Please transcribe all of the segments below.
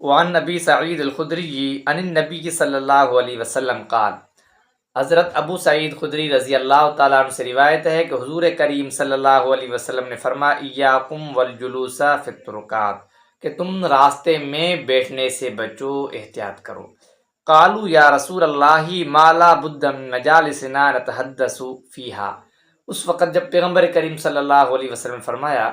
وعن نبی سعید الخدری عن النبی صلی اللہ علیہ وسلم قال، حضرت ابو سعید خدری رضی اللہ تعالیٰ عنہ سے روایت ہے کہ حضور کریم صلی اللہ علیہ وسلم نے فرمایا، ایاکم والجلوس فی الطرقات، کہ تم راستے میں بیٹھنے سے بچو، احتیاط کرو۔ قالوا یا رسول اللہ ما لا بد من مجالسنا نتحدث فیہا، اس وقت جب پیغمبر کریم صلی اللہ علیہ وسلم نے فرمایا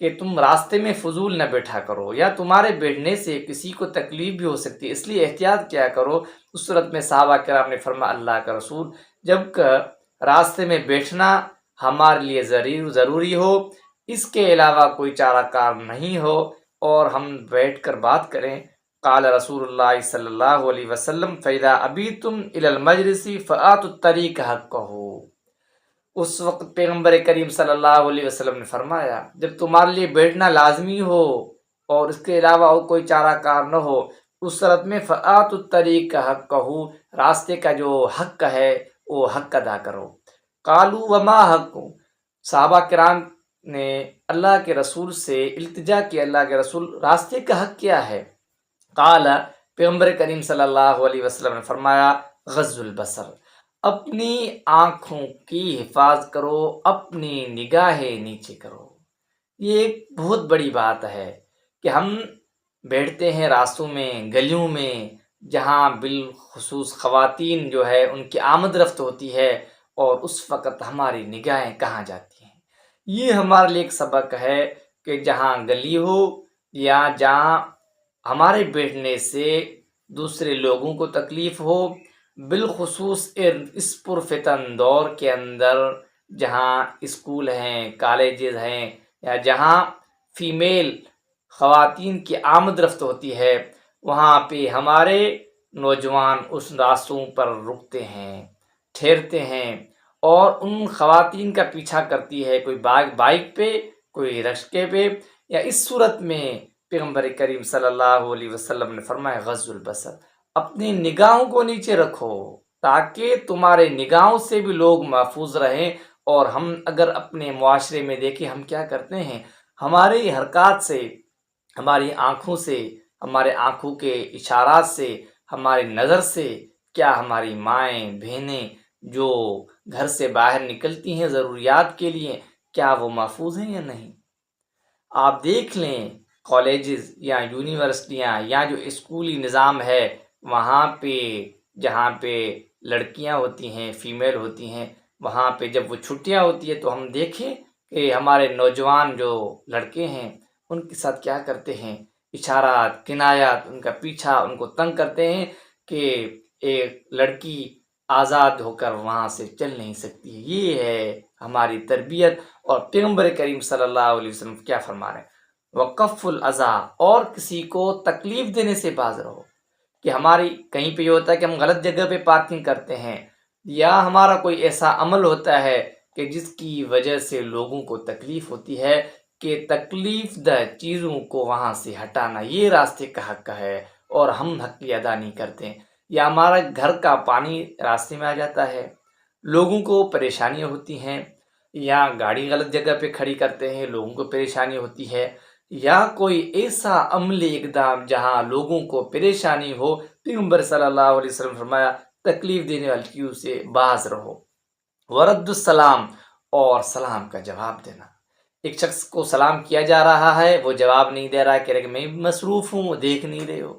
کہ تم راستے میں فضول نہ بیٹھا کرو، یا تمہارے بیٹھنے سے کسی کو تکلیف بھی ہو سکتی ہے، اس لیے احتیاط کیا کرو۔ اس صورت میں صحابہ کرام نے فرمایا، اللہ کا رسول، جب کہ راستے میں بیٹھنا ہمارے لیے ضروری ہو، اس کے علاوہ کوئی چارہ کار نہیں ہو اور ہم بیٹھ کر بات کریں، قال رسول اللہ صلی اللہ علیہ وسلم فَإِذَا أَبِيتُمْ إِلَى الْمَجْلِسِ فَآتُوا الطَّرِيقَ حَقَّهُ، اس وقت پیغمبر کریم صلی اللہ علیہ وسلم نے فرمایا، جب تمہارے لیے بیٹھنا لازمی ہو اور اس کے علاوہ اور کوئی چارہ کار نہ ہو، اس صورت میں فَآتُوا الطَّرِيقَ حَقَّهُ، راستے کا جو حق ہے وہ حق ادا کرو۔ قالوا وما حق، صحابہ کرام نے اللہ کے رسول سے التجا کی، اللہ کے رسول راستے کا حق کیا ہے؟ قال، پیغمبر کریم صلی اللہ علیہ وسلم نے فرمایا، غض البصر، اپنی آنکھوں کی حفاظت کرو، اپنی نگاہیں نیچے کرو۔ یہ ایک بہت بڑی بات ہے کہ ہم بیٹھتے ہیں راستوں میں، گلیوں میں، جہاں بالخصوص خواتین جو ہے ان کی آمد رفت ہوتی ہے، اور اس وقت ہماری نگاہیں کہاں جاتی ہیں۔ یہ ہمارے لیے ایک سبق ہے کہ جہاں گلی ہو یا جہاں ہمارے بیٹھنے سے دوسرے لوگوں کو تکلیف ہو، بالخصوص اس پرفتن دور کے اندر جہاں اسکول ہیں، کالجز ہیں، یا جہاں فیمیل خواتین کی آمد رفت ہوتی ہے، وہاں پہ ہمارے نوجوان اس راستوں پر رکتے ہیں، ٹھہرتے ہیں، اور ان خواتین کا پیچھا کرتی ہے، کوئی بائک پہ، کوئی رکشے پہ، یا اس صورت میں پیغمبر کریم صلی اللہ علیہ وسلم نے فرمایا، غض البصر، اپنی نگاہوں کو نیچے رکھو تاکہ تمہارے نگاہوں سے بھی لوگ محفوظ رہیں۔ اور ہم اگر اپنے معاشرے میں دیکھیں، ہم کیا کرتے ہیں، ہماری حرکات سے، ہماری آنکھوں سے، ہمارے آنکھوں کے اشارات سے، ہماری نظر سے، کیا ہماری مائیں بہنیں جو گھر سے باہر نکلتی ہیں ضروریات کے لیے، کیا وہ محفوظ ہیں یا نہیں؟ آپ دیکھ لیں، کالجز یا یونیورسٹیاں یا جو اسکولی نظام ہے، وہاں پہ جہاں پہ لڑکیاں ہوتی ہیں، فیمیل ہوتی ہیں، وہاں پہ جب وہ چھٹیاں ہوتی ہے تو ہم دیکھیں کہ ہمارے نوجوان جو لڑکے ہیں ان کے ساتھ کیا کرتے ہیں، اشارات، کنایات، ان کا پیچھا، ان کو تنگ کرتے ہیں کہ ایک لڑکی آزاد ہو کر وہاں سے چل نہیں سکتی۔ یہ ہے ہماری تربیت، اور پیغمبر کریم صلی اللہ علیہ وسلم کیا فرما رہے ہیں، وقف الاذی، اور کسی کو تکلیف دینے سے باز رہو۔ کہ ہماری کہیں پہ یہ ہوتا ہے کہ ہم غلط جگہ پہ پارکنگ کرتے ہیں، یا ہمارا کوئی ایسا عمل ہوتا ہے کہ جس کی وجہ سے لوگوں کو تکلیف ہوتی ہے، کہ تکلیف دہ چیزوں کو وہاں سے ہٹانا یہ راستے کا حق ہے، اور ہم حق کی ادا نہیں کرتے۔ یا ہمارا گھر کا پانی راستے میں آ جاتا ہے، لوگوں کو پریشانیاں ہوتی ہیں، یا گاڑی غلط جگہ پہ کھڑی کرتے ہیں، لوگوں کو پریشانی ہوتی ہے، یا کوئی ایسا عملی اقدام جہاں لوگوں کو پریشانی ہو، پیغمبر صلی اللہ علیہ وسلم نے فرمایا، تکلیف دینے والی چیزوں سے باز رہو۔ ورد السلام، اور سلام کا جواب دینا۔ ایک شخص کو سلام کیا جا رہا ہے، وہ جواب نہیں دے رہا ہے، کہہ رہا کہ میں مصروف ہوں، دیکھ نہیں رہے ہو،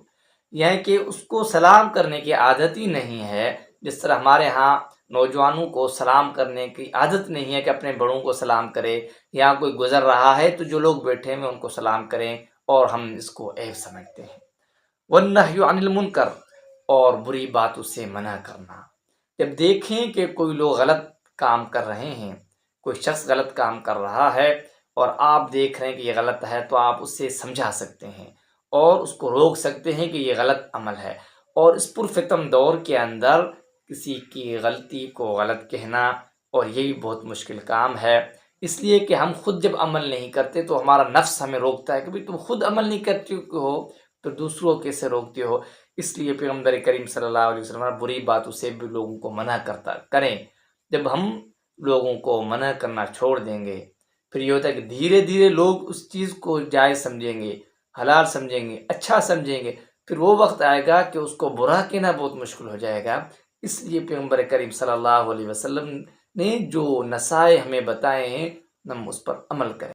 یعنی کہ اس کو سلام کرنے کی عادت ہی نہیں ہے۔ جس طرح ہمارے ہاں نوجوانوں کو سلام کرنے کی عادت نہیں ہے کہ اپنے بڑوں کو سلام کرے، یا کوئی گزر رہا ہے تو جو لوگ بیٹھے ہیں ان کو سلام کریں، اور ہم اس کو عیب سمجھتے ہیں۔ والنہی عن المنکر، اور بری باتوں سے منع کرنا۔ جب دیکھیں کہ کوئی لوگ غلط کام کر رہے ہیں، کوئی شخص غلط کام کر رہا ہے، اور آپ دیکھ رہے ہیں کہ یہ غلط ہے، تو آپ اسے سمجھا سکتے ہیں اور اس کو روک سکتے ہیں کہ یہ غلط عمل ہے۔ اور اس پرفتن دور کے اندر کسی کی غلطی کو غلط کہنا، اور یہ بھی بہت مشکل کام ہے، اس لیے کہ ہم خود جب عمل نہیں کرتے تو ہمارا نفس ہمیں روکتا ہے کہ بھئی تم خود عمل نہیں کرتے ہو تو دوسروں کیسے روکتے ہو۔ اس لیے پیغمبر کریم صلی اللہ علیہ وسلم بری باتوں سے بھی لوگوں کو منع کریں۔ جب ہم لوگوں کو منع کرنا چھوڑ دیں گے، پھر یہ ہوتا ہے کہ دھیرے دھیرے لوگ اس چیز کو جائز سمجھیں گے۔ حلال سمجھیں گے، اچھا سمجھیں گے، پھر وہ وقت آئے گا کہ اس کو برا کہنا بہت مشکل ہو جائے گا۔ اس لیے پیغمبر کریم صلی اللہ علیہ وسلم نے جو نصائح ہمیں بتائے ہیں ہم اس پر عمل کریں۔